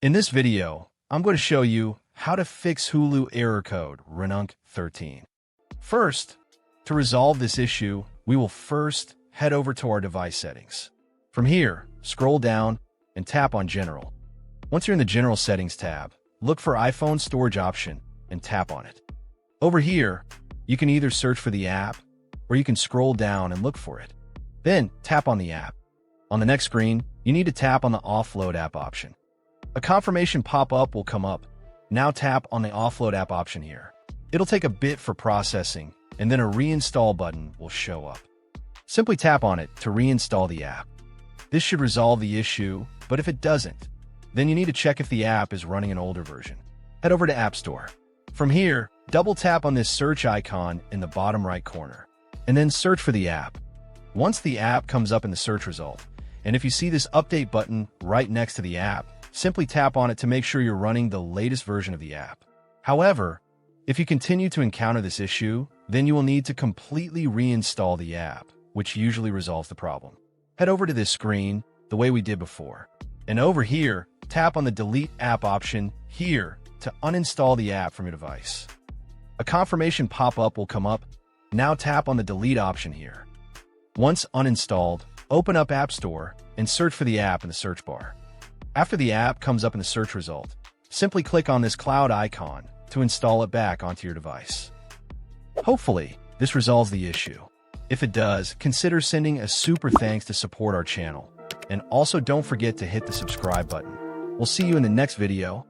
In this video, I'm going to show you how to fix Hulu error code RUNUNK13. First, to resolve this issue, we will first head over to our device settings. From here, scroll down and tap on General. Once you're in the General Settings tab, look for iPhone Storage option and tap on it. Over here, you can either search for the app or you can scroll down and look for it. Then tap on the app. On the next screen, you need to tap on the Offload app option. A confirmation pop-up will come up. Now tap on the Offload app option here. It'll take a bit for processing, and then a reinstall button will show up. Simply tap on it to reinstall the app. This should resolve the issue, but if it doesn't, then you need to check if the app is running an older version. Head over to App Store. From here, double tap on this search icon in the bottom right corner, and then search for the app. Once the app comes up in the search result, and if you see this update button right next to the app, simply tap on it to make sure you're running the latest version of the app. However, if you continue to encounter this issue, then you will need to completely reinstall the app, which usually resolves the problem. Head over to this screen the way we did before, and over here, tap on the Delete App option here to uninstall the app from your device. A confirmation pop-up will come up. Now tap on the Delete option here. Once uninstalled, open up App Store and search for the app in the search bar. After the app comes up in the search result, simply click on this cloud icon to install it back onto your device. Hopefully, this resolves the issue. If it does, consider sending a super thanks to support our channel. And also don't forget to hit the subscribe button. We'll see you in the next video.